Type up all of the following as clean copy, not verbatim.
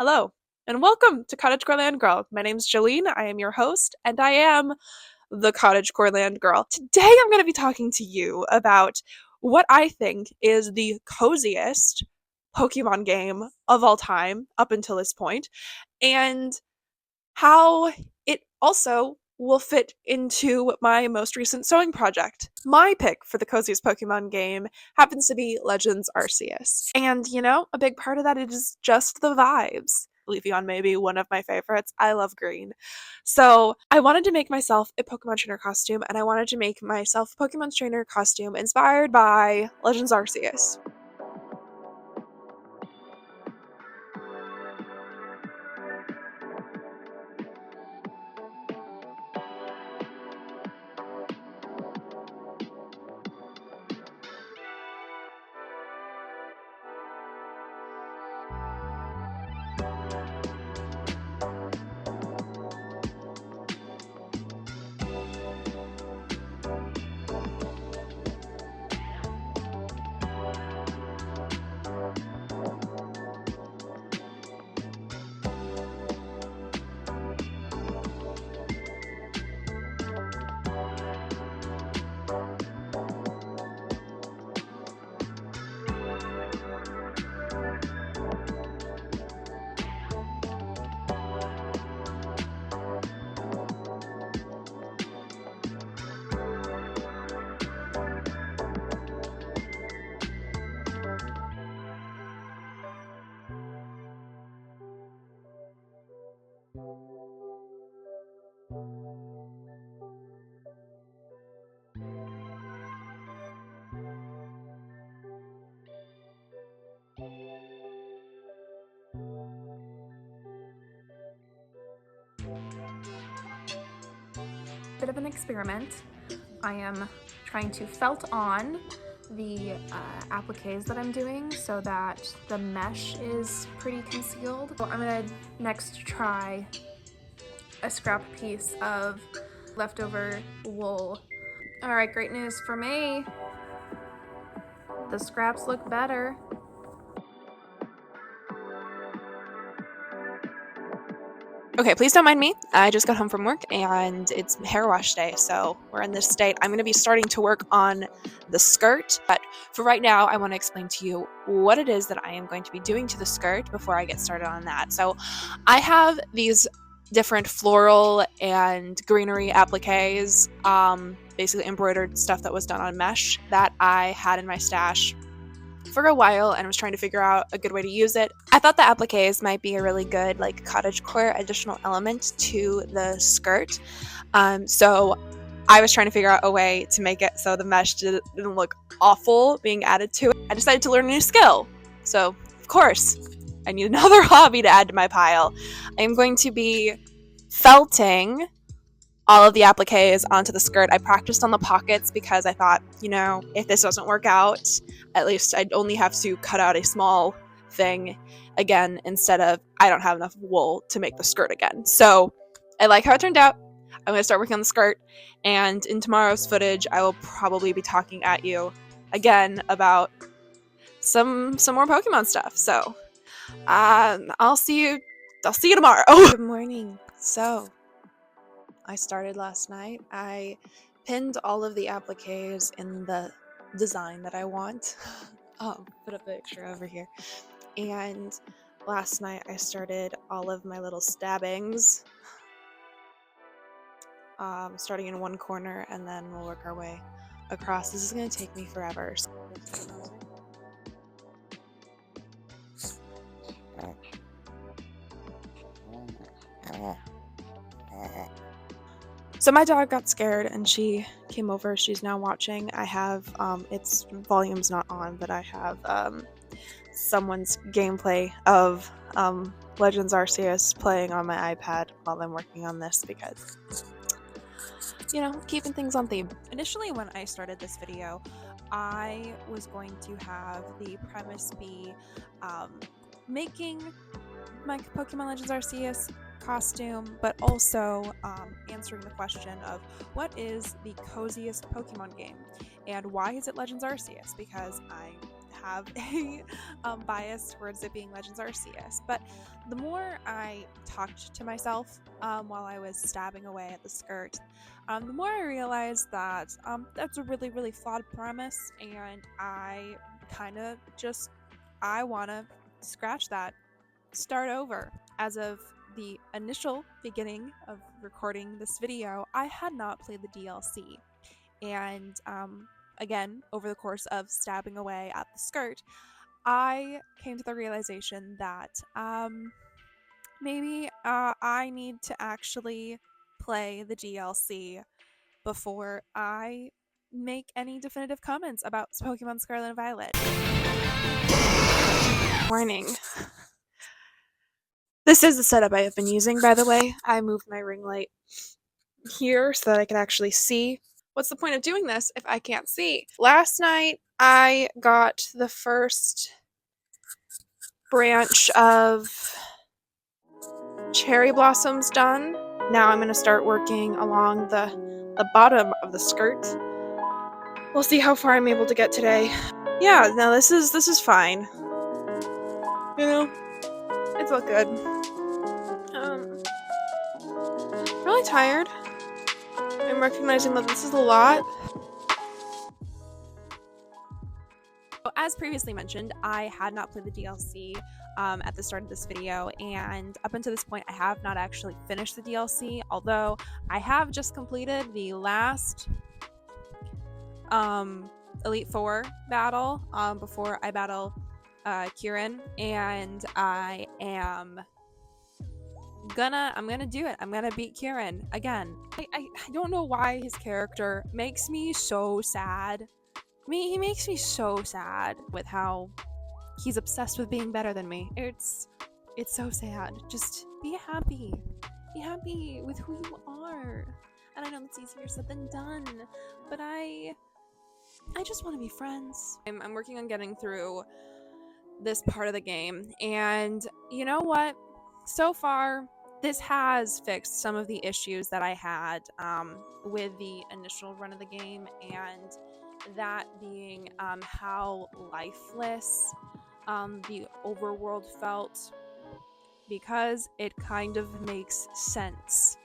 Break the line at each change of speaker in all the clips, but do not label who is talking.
Hello, and welcome to Cottagecore Land Girl. My name's Jolene, I am your host, and I am the Cottagecore Land Girl. Today I'm going to be talking to you about what I think is the coziest Pokemon game of all time up until this point, and how it also will fit into my most recent sewing project. My pick for the coziest Pokemon game happens to be Legends Arceus. And a big part of that is just the vibes. Leafeon may be one of my favorites. I love green. So I wanted to make myself a Pokemon trainer costume, and I wanted to make myself a Pokemon trainer costume inspired by Legends Arceus.
Bit of an experiment. I am trying to felt on the appliques that I'm doing so that the mesh is pretty concealed. So I'm gonna next try a scrap piece of leftover wool. All right, great news for me. The scraps look better.
Okay, please don't mind me. I just got home from work and it's hair wash day, so we're in this state. I'm going to be starting to work on the skirt, but for right now, I want to explain to you what it is that I am going to be doing to the skirt before I get started on that. So I have these different floral and greenery appliques, basically embroidered stuff that was done on mesh that I had in my stash for a while and was trying to figure out a good way to use it. I thought the appliques might be a really good cottagecore additional element to the skirt. So I was trying to figure out a way to make it so the mesh didn't look awful being added to it. I decided to learn a new skill. So of course, I need another hobby to add to my pile. I am going to be felting all of the appliques onto the skirt. I practiced on the pockets because I thought, if this doesn't work out, at least I'd only have to cut out a small thing again instead of I don't have enough wool to make the skirt again. So I like how it turned out. I'm going to start working on the skirt, and in tomorrow's footage, I will probably be talking at you again about some more Pokemon stuff. So I'll see you tomorrow. Good morning. So I started last night. I pinned all of the appliques in the design that I want. Put up a picture over here. And last night I started all of my little stabbings. Starting in one corner, and then we'll work our way across. This is going to take me forever. So my dog got scared and she came over. She's now watching. I have, its volume's not on, but I have someone's gameplay of Legends Arceus playing on my iPad while I'm working on this because, keeping things on theme. Initially, when I started this video, I was going to have the premise be making my Pokemon Legends Arceus costume, but also answering the question of what is the coziest Pokemon game and why is it Legends Arceus, because I have a bias towards it being Legends Arceus, but the more I talked to myself while I was stabbing away at the skirt, the more I realized that that's a really, really flawed premise, and I kind of just, I want to scratch that, start over. As of the initial beginning of recording this video, I had not played the DLC, and again, over the course of stabbing away at the skirt, I came to the realization that maybe I need to actually play the DLC before I make any definitive comments about Pokemon Scarlet and Violet. Warning. This is the setup I have been using, by the way. I moved my ring light here so that I can actually see. What's the point of doing this if I can't see? Last night, I got the first branch of cherry blossoms done. Now I'm going to start working along the bottom of the skirt. We'll see how far I'm able to get today. Yeah, no, this is fine. You know, it's all good. Really tired. I'm recognizing that this is a lot. As previously mentioned, I had not played the DLC at the start of this video, and up until this point I have not actually finished the DLC, although I have just completed the last Elite Four battle before I battle Kieran, and I'm gonna do it. I'm gonna beat Kieran again. I don't know why his character makes me so sad. He makes me so sad with how he's obsessed with being better than me. It's so sad. Just be happy. Be happy with who you are. And I know it's easier said than done, but I just want to be friends. I'm working on getting through this part of the game, and you know what? So far, this has fixed some of the issues that I had with the initial run of the game, and that being how lifeless the overworld felt, because it kind of makes sense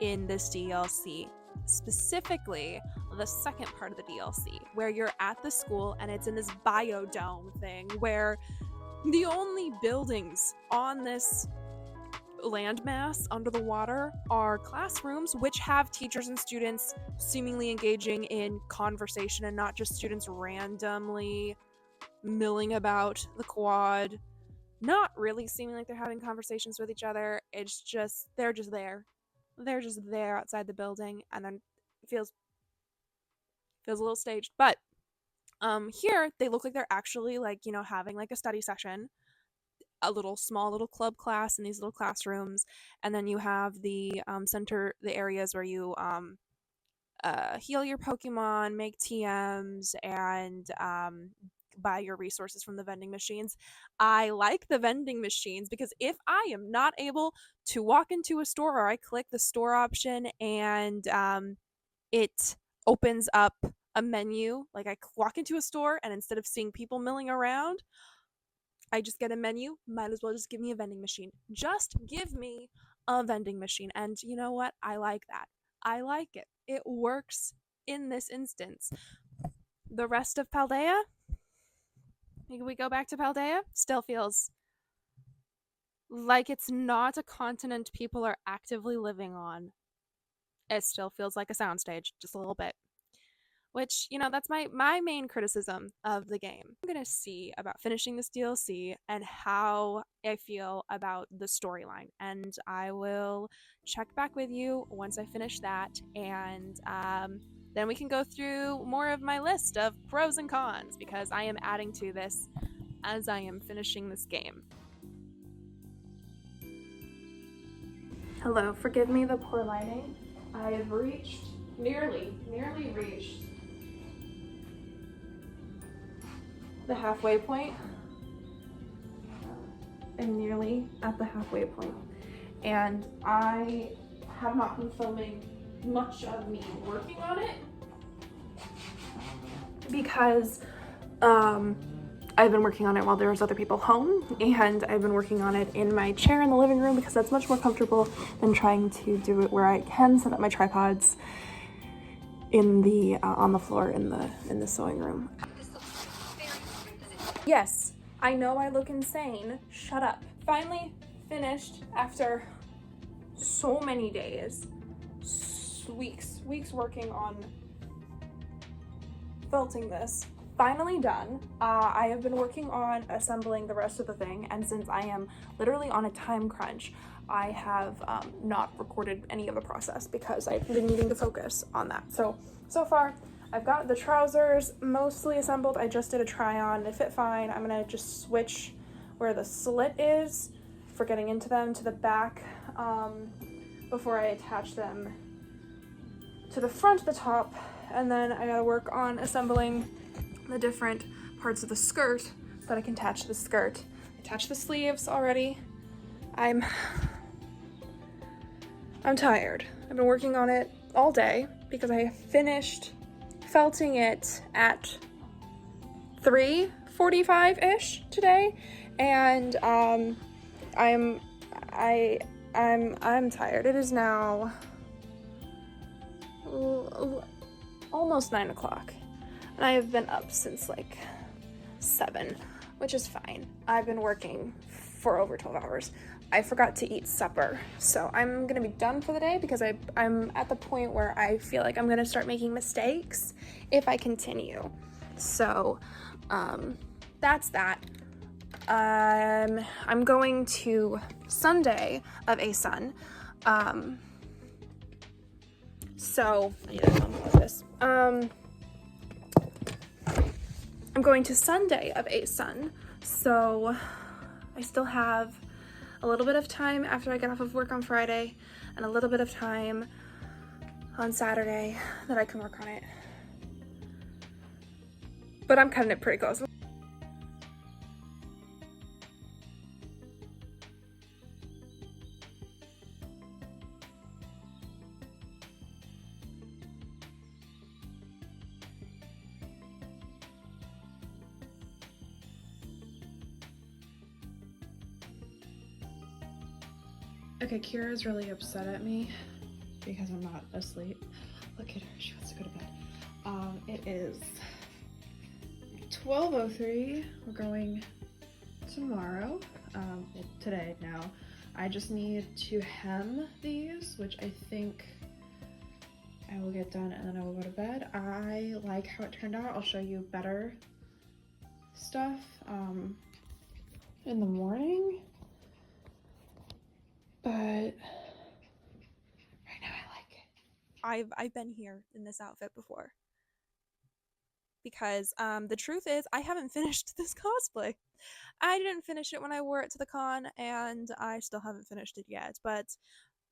in this DLC. Specifically, the second part of the DLC, where you're at the school and it's in this biodome thing where the only buildings on this landmass under the water are classrooms, which have teachers and students seemingly engaging in conversation and not just students randomly milling about the quad, not really seeming like they're having conversations with each other. It's just they're just there outside the building, and then it feels a little staged. But here they look like they're actually, like, you know, having like a study session, a small little club class in these little classrooms, and then you have the the areas where you heal your Pokemon, make TMs, and buy your resources from the vending machines. I like the vending machines because if I am not able to walk into a store, or I click the store option and it opens up a menu, like I walk into a store and instead of seeing people milling around, I just get a menu. Might as well just give me a vending machine. Just give me a vending machine. And you know what? I like that. I like it. It works in this instance. The rest of Paldea, maybe we go back to Paldea, still feels like it's not a continent people are actively living on. It still feels like a soundstage, just a little bit. Which, you know, that's my main criticism of the game. I'm gonna see about finishing this DLC and how I feel about the storyline, and I will check back with you once I finish that, and then we can go through more of my list of pros and cons, because I am adding to this as I am finishing this game. Hello, forgive me the poor lighting. I have nearly reached the halfway point. I'm nearly at the halfway point, and I have not been filming much of me working on it because I've been working on it while there was other people home, and I've been working on it in my chair in the living room because that's much more comfortable than trying to do it where I can set up my tripods in the on the floor in the sewing room. Yes, I know I look insane. Shut up. Finally finished after so many days, weeks working on felting this. Finally done. I have been working on assembling the rest of the thing, and since I am literally on a time crunch, I have not recorded any of the process because I've been needing to focus on that. So far, I've got the trousers mostly assembled. I just did a try on. They fit fine. I'm gonna just switch where the slit is for getting into them to the back before I attach them to the front of the top, and then I gotta work on assembling the different parts of the skirt so that I can attach the skirt. Attach the sleeves already. I'm tired. I've been working on it all day because I finished felting it at 3:45-ish today, and I'm tired. It is now almost 9 o'clock. And I have been up since like 7, which is fine. I've been working for over 12 hours. I forgot to eat supper, so I'm gonna be done for the day because I'm at the point where I feel like I'm gonna start making mistakes if I continue. So that's that. I'm going to Sunday of ACEN. So I need to unplug this. I'm going to Sunday of ACEN, so I still have a little bit of time after I get off of work on Friday and a little bit of time on Saturday that I can work on it. But I'm cutting it pretty close. Okay, Kira's really upset at me because I'm not asleep. Look at her, she wants to go to bed. It is 12:03. We're going tomorrow, well, today now. I just need to hem these, which I think I will get done, and then I will go to bed. I like how it turned out. I'll show you better stuff in the morning. But right now I like it. I've been here in this outfit before. Because the truth is I haven't finished this cosplay. I didn't finish it when I wore it to the con, and I still haven't finished it yet. But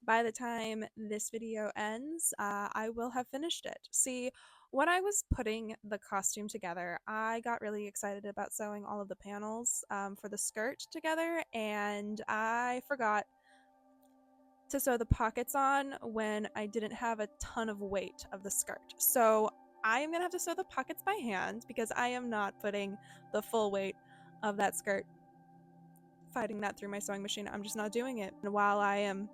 by the time this video ends, I will have finished it. See, when I was putting the costume together, I got really excited about sewing all of the panels for the skirt together, and I forgot to sew the pockets on when I didn't have a ton of weight of the skirt. So I am gonna have to sew the pockets by hand because I am not putting the full weight of that skirt fighting that through my sewing machine. I'm just not doing it. And while I am,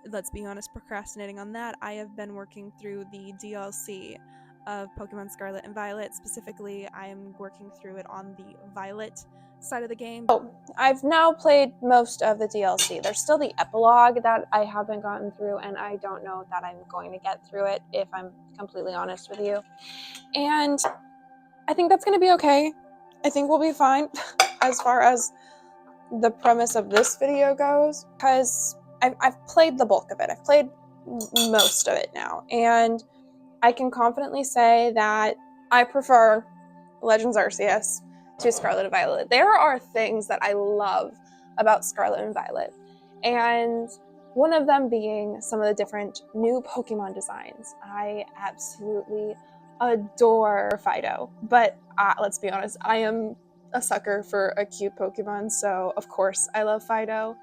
let's be honest, procrastinating on that, I have been working through the DLC of Pokemon Scarlet and Violet. Specifically, I am working through it on the Violet side of the game. Oh, I've now played most of the DLC. There's still the epilogue that I haven't gotten through, and I don't know that I'm going to get through it, if I'm completely honest with you. And I think that's going to be okay. I think we'll be fine as far as the premise of this video goes, because I've played the bulk of it. I've played most of it now, and I can confidently say that I prefer Legends Arceus to Scarlet and Violet. There are things that I love about Scarlet and Violet, and one of them being some of the different new Pokemon designs. I absolutely adore Fido, but let's be honest, I am a sucker for a cute Pokemon, so of course I love Fido.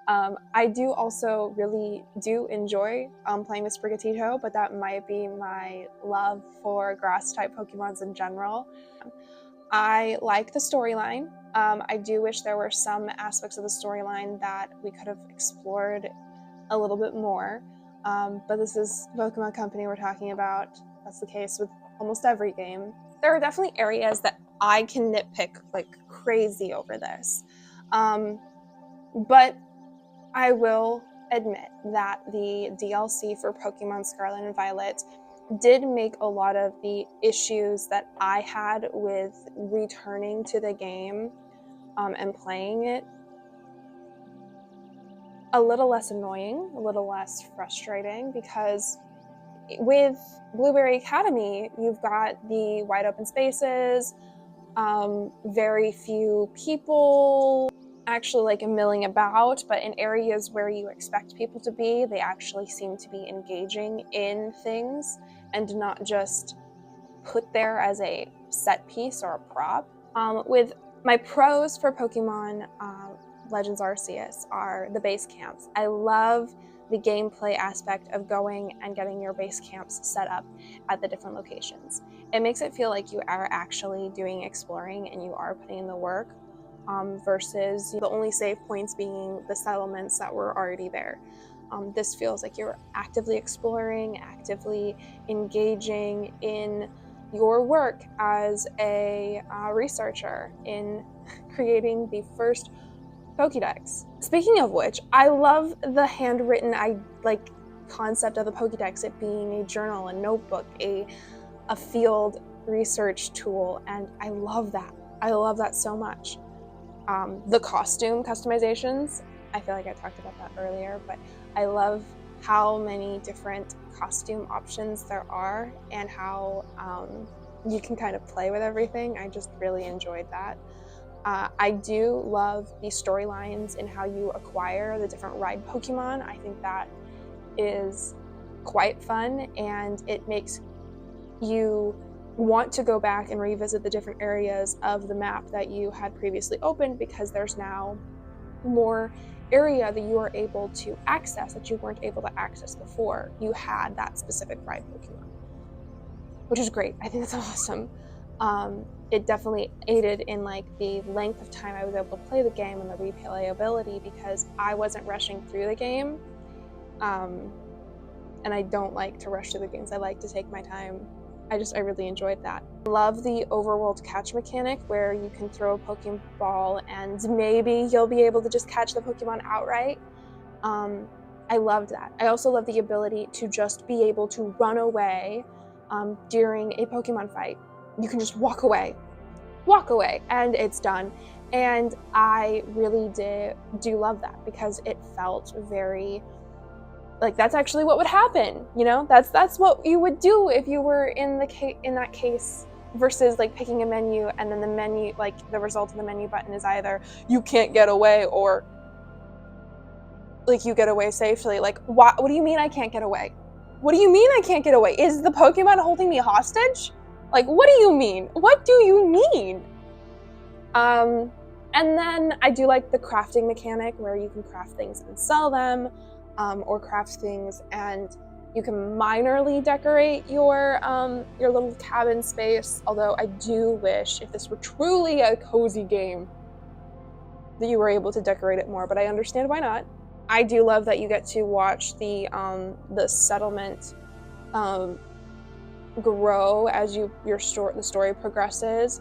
I do also really do enjoy playing with Sprigatito, but that might be my love for grass-type Pokemons in general. I like the storyline. I do wish there were some aspects of the storyline that we could have explored a little bit more. But this is Pokemon Company we're talking about. That's the case with almost every game. There are definitely areas that I can nitpick like crazy over this. But I will admit that the DLC for Pokemon Scarlet and Violet did make a lot of the issues that I had with returning to the game and playing it a little less annoying, a little less frustrating, because with Blueberry Academy, you've got the wide open spaces, very few people actually like milling about, but in areas where you expect people to be, they actually seem to be engaging in things and not just put there as a set piece or a prop. With my pros for Pokemon Legends Arceus are the base camps. I love the gameplay aspect of going and getting your base camps set up at the different locations. It makes it feel like you are actually doing exploring and you are putting in the work, versus the only save points being the settlements that were already there. This feels like you're actively exploring, actively engaging in your work as a researcher in creating the first Pokédex. Speaking of which, I love the handwritten concept of the Pokédex, it being a journal, a notebook, a field research tool, and I love that. I love that so much. The costume customizations, I feel like I talked about that earlier, but I love how many different costume options there are and how you can kind of play with everything. I just really enjoyed that. I do love the storylines in how you acquire the different ride Pokemon. I think that is quite fun, and it makes you want to go back and revisit the different areas of the map that you had previously opened, because there's now more area that you are able to access that you weren't able to access before you had that specific ride Pokemon, which is great. I think that's awesome. It definitely aided in like the length of time I was able to play the game and the replayability, because I wasn't rushing through the game. And I don't like to rush through the games. I like to take my time. I really enjoyed that. I love the overworld catch mechanic where you can throw a Pokeball and maybe you'll be able to just catch the Pokemon outright. I loved that. I also love the ability to just be able to run away during a Pokemon fight. You can just walk away, and it's done. And I really do love that, because it felt very like that's actually what would happen. You know, that's what you would do if you were in that case, versus like picking a menu and then the menu, like the result of the menu button is either you can't get away or like you get away safely. Like what do you mean I can't get away? What do you mean I can't get away? Is the Pokemon holding me hostage? Like, what do you mean? What do you mean? And then I do like the crafting mechanic where you can craft things and sell them, or craft things and you can minorly decorate your little cabin space. Although I do wish, if this were truly a cozy game, that you were able to decorate it more, but I understand why not. I do love that you get to watch the settlement grow as the story progresses.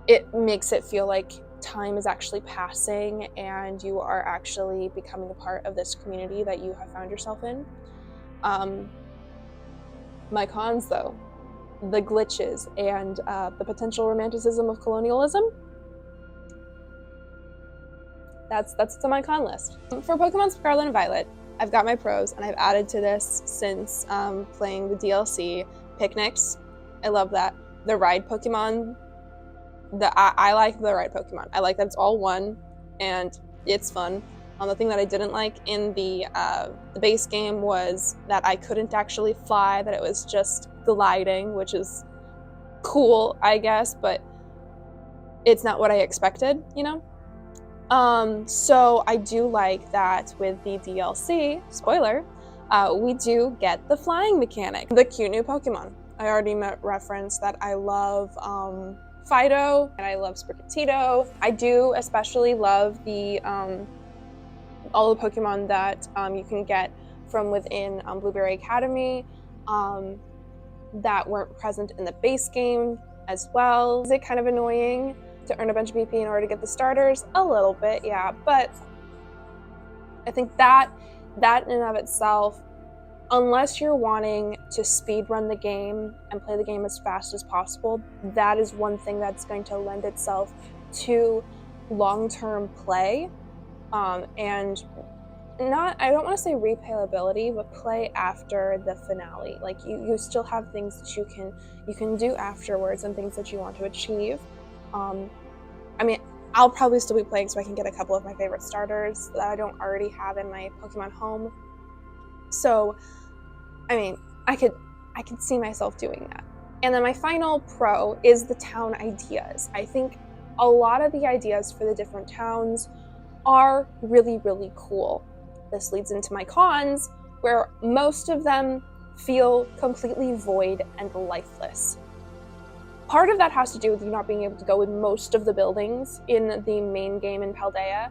It makes it feel like time is actually passing and you are actually becoming a part of this community that you have found yourself in. My cons, though, the glitches and the potential romanticism of colonialism. That's on my con list. For Pokemon Scarlet and Violet, I've got my pros, and I've added to this since playing the DLC. Picnics, I love that. The ride Pokemon, I like the ride Pokemon. I like that it's all one, and it's fun. The thing that I didn't like in the base game was that I couldn't actually fly, that it was just gliding, which is cool, I guess, but it's not what I expected, you know? So I do like that with the DLC, spoiler, we do get the flying mechanic, the cute new Pokemon. I already referenced that I love Fido and I love Sprigatito. I do especially love the all the Pokemon that you can get from within Blueberry Academy that weren't present in the base game as well. Is it kind of annoying to earn a bunch of BP in order to get the starters? A little bit, yeah, but I think that in and of itself, unless you're wanting to speed run the game and play the game as fast as possible, that is one thing that's going to lend itself to long-term play and not, I don't want to say replayability, but play after the finale. Like you still have things that you can do afterwards and things that you want to achieve. I mean, I'll probably still be playing so I can get a couple of my favorite starters that I don't already have in my Pokemon home. So, I mean, I could see myself doing that. And then my final pro is the town ideas. I think a lot of the ideas for the different towns are really, really cool. This leads into my cons, where most of them feel completely void and lifeless. Part of that has to do with you not being able to go in most of the buildings in the main game in Paldea.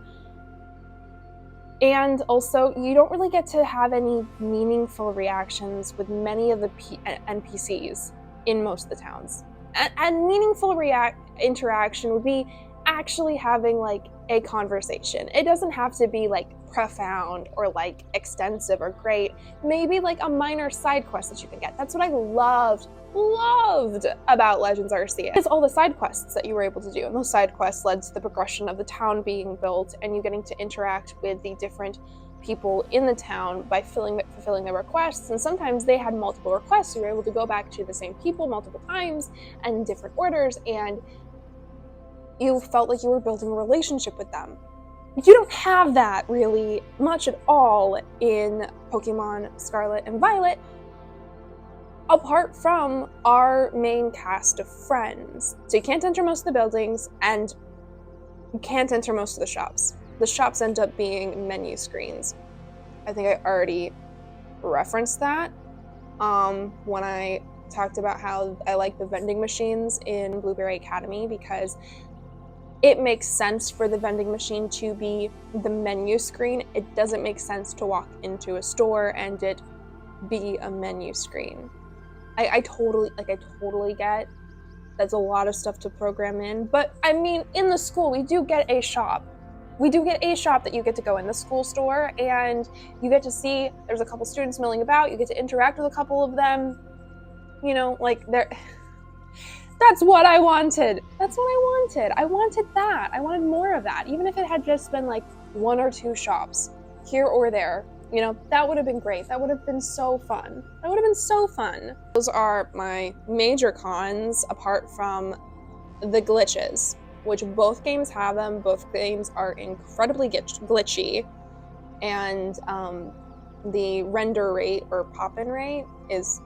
And also, you don't really get to have any meaningful reactions with many of the NPCs in most of the towns. And meaningful interaction would be actually having like a conversation. It doesn't have to be like profound or like extensive or great. Maybe like a minor side quest that you can get. That's what I loved about Legends Arceus. It's all the side quests that you were able to do, and those side quests led to the progression of the town being built and you getting to interact with the different people in the town by fulfilling their requests. And sometimes they had multiple requests, so you were able to go back to the same people multiple times and in different orders, and you felt like you were building a relationship with them. You don't have that really much at all in Pokemon Scarlet and Violet, apart from our main cast of friends. So you can't enter most of the buildings, and you can't enter most of the shops. The shops end up being menu screens. I think I already referenced that when I talked about how I like the vending machines in Blueberry Academy, because it makes sense for the vending machine to be the menu screen. It doesn't make sense to walk into a store and it be a menu screen. I totally get that's a lot of stuff to program in, but I mean, in the school, we do get a shop. We do get a shop that you get to go in, the school store, and you get to see there's a couple students milling about, you get to interact with a couple of them, you know, like they're... That's what I wanted. That's what I wanted. I wanted that. I wanted more of that. Even if it had just been like one or two shops here or there, you know, that would have been great. That would have been so fun. That would have been so fun. Those are my major cons, apart from the glitches, which both games have them. Both games are incredibly glitchy, and the render rate or pop-in rate is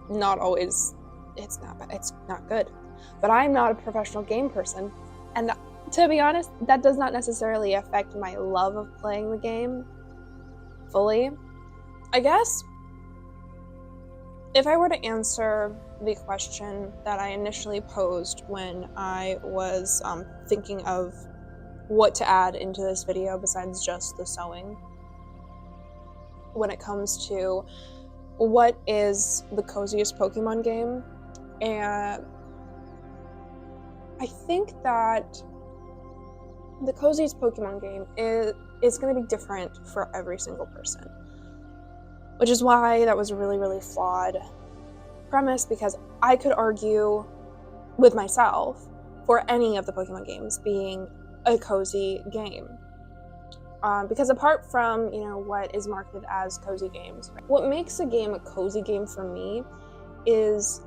not always... It's not good. But I'm not a professional game person, and to be honest, that does not necessarily affect my love of playing the game fully. I guess if I were to answer the question that I initially posed when I was thinking of what to add into this video besides just the sewing, when it comes to what is the coziest Pokemon game, and I think that the coziest Pokemon game is going to be different for every single person, which is why that was a really, really flawed premise, because I could argue with myself for any of the Pokemon games being a cozy game. Because apart from, you know, what is marketed as cozy games, what makes a game a cozy game for me is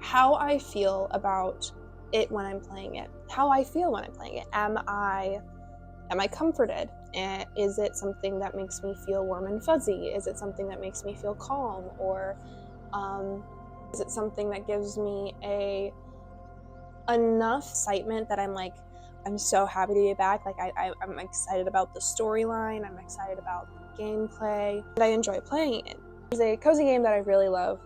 how I feel about it when I'm playing it. How I feel when I'm playing it. Am I comforted? Is it something that makes me feel warm and fuzzy? Is it something that makes me feel calm? Or is it something that gives me enough excitement that I'm like, I'm so happy to be back. Like I'm excited about the storyline. I'm excited about the gameplay, and I enjoy playing it. It's a cozy game that I really love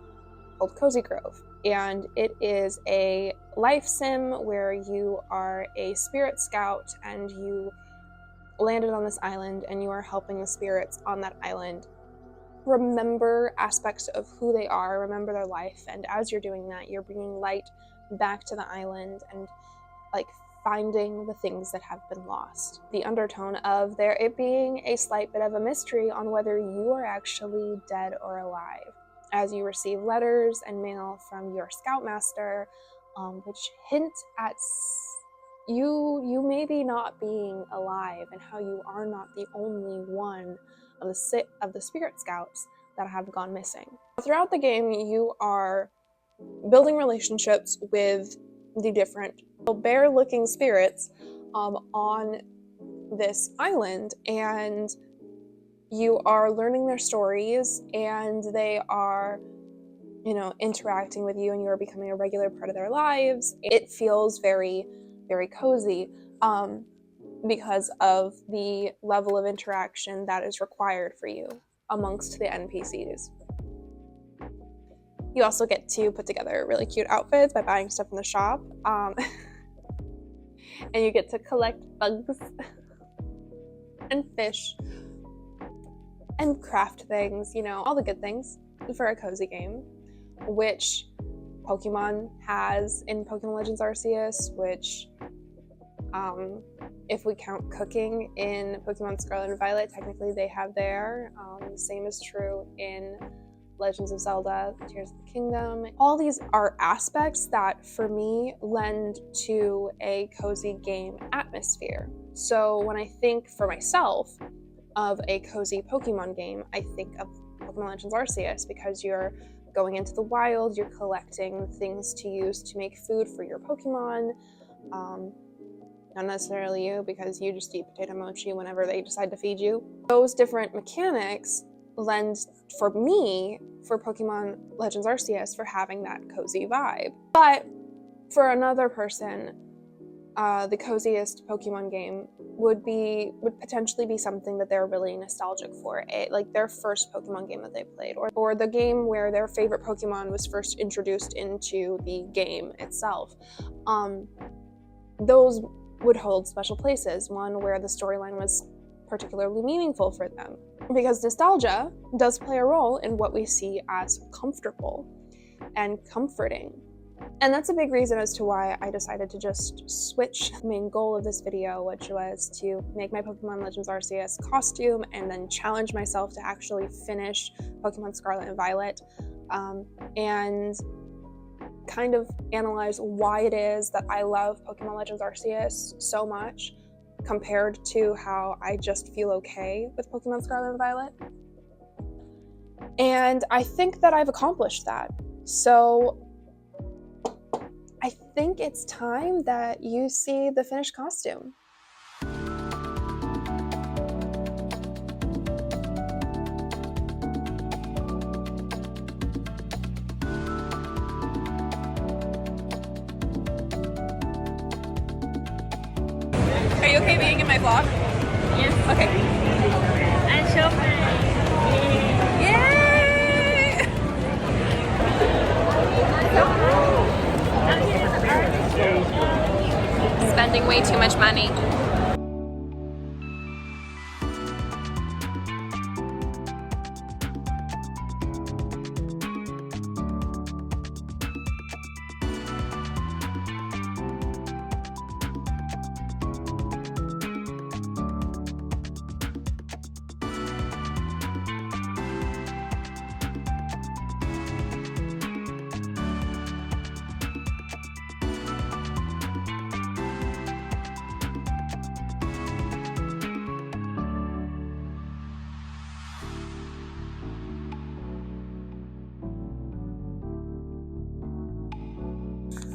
called Cozy Grove, and it is a life sim where you are a spirit scout and you landed on this island and you are helping the spirits on that island remember aspects of who they are, remember their life, and as you're doing that, you're bringing light back to the island and like finding the things that have been lost. The undertone of it being a slight bit of a mystery on whether you are actually dead or alive, as you receive letters and mail from your scoutmaster, which hint at you maybe not being alive and how you are not the only one of the spirit scouts that have gone missing. Throughout the game, you are building relationships with the different bear-looking spirits on this island, and you are learning their stories, and they are, interacting with you, and you are becoming a regular part of their lives. It feels very, very cozy because of the level of interaction that is required for you amongst the NPCs. You also get to put together really cute outfits by buying stuff in the shop. And you get to collect bugs and fish and craft things, all the good things for a cozy game, which Pokemon has in Pokemon Legends Arceus, which, if we count cooking in Pokemon Scarlet and Violet, technically they have there. The same is true in Legends of Zelda, Tears of the Kingdom. All these are aspects that, for me, lend to a cozy game atmosphere. So when I think for myself of a cozy Pokemon game, I think of Pokemon Legends Arceus, because you're going into the wild, you're collecting things to use to make food for your Pokemon. Not necessarily you, because you just eat potato mochi whenever they decide to feed you. Those different mechanics lend, for me, for Pokemon Legends Arceus, for having that cozy vibe. But for another person, the coziest Pokemon game would potentially be something that they're really nostalgic for, like their first Pokemon game that they played, or the game where their favorite Pokemon was first introduced into the game itself. Those would hold special places, one where the storyline was particularly meaningful for them, because nostalgia does play a role in what we see as comfortable and comforting. And that's a big reason as to why I decided to just switch the main goal of this video, which was to make my Pokemon Legends Arceus costume and then challenge myself to actually finish Pokemon Scarlet and Violet, and kind of analyze why it is that I love Pokemon Legends Arceus so much compared to how I just feel okay with Pokemon Scarlet and Violet. And I think that I've accomplished that. So I think it's time that you see the finished costume. Are you okay being in my vlog?
Yes.
Okay.
And show
Yay! Spending way too much money.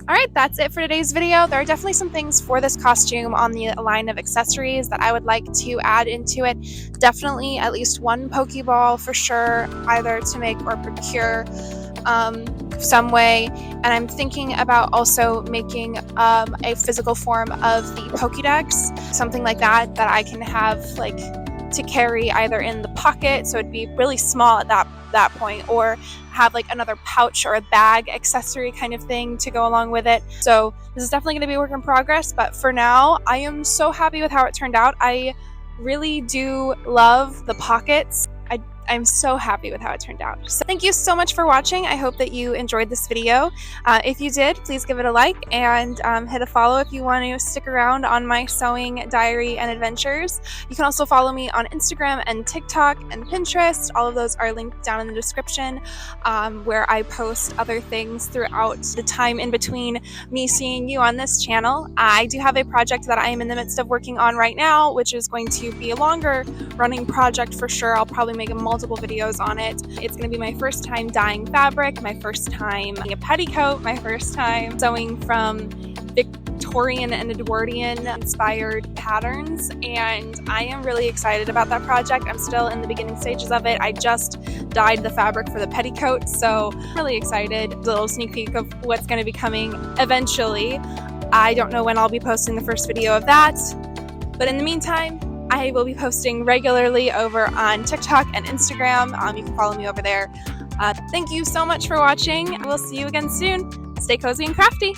Alright, that's it for today's video. There are definitely some things for this costume on the line of accessories that I would like to add into it. Definitely at least one Pokeball for sure, either to make or procure some way. And I'm thinking about also making a physical form of the Pokédex, something like that I can have like to carry either in the pocket, so it'd be really small at that point, or have like another pouch or a bag accessory kind of thing to go along with it. So this is definitely going to be a work in progress, but for now I am so happy with how it turned out. I really do love the pockets. I'm so happy with how it turned out. So thank you so much for watching. I hope that you enjoyed this video. If you did, please give it a like and hit a follow if you want to stick around on my sewing diary and adventures. You can also follow me on Instagram and TikTok and Pinterest. All of those are linked down in the description, where I post other things throughout the time in between me seeing you on this channel. I do have a project that I am in the midst of working on right now, which is going to be a longer running project for sure. I'll probably make multiple videos on it. It's going to be my first time dyeing fabric, my first time making a petticoat, my first time sewing from Victorian and Edwardian inspired patterns, and I am really excited about that project. I'm still in the beginning stages of it. I just dyed the fabric for the petticoat, so I'm really excited. A little sneak peek of what's going to be coming eventually. I don't know when I'll be posting the first video of that, but in the meantime, I will be posting regularly over on TikTok and Instagram. You can follow me over there. Thank you so much for watching. We'll see you again soon. Stay cozy and crafty.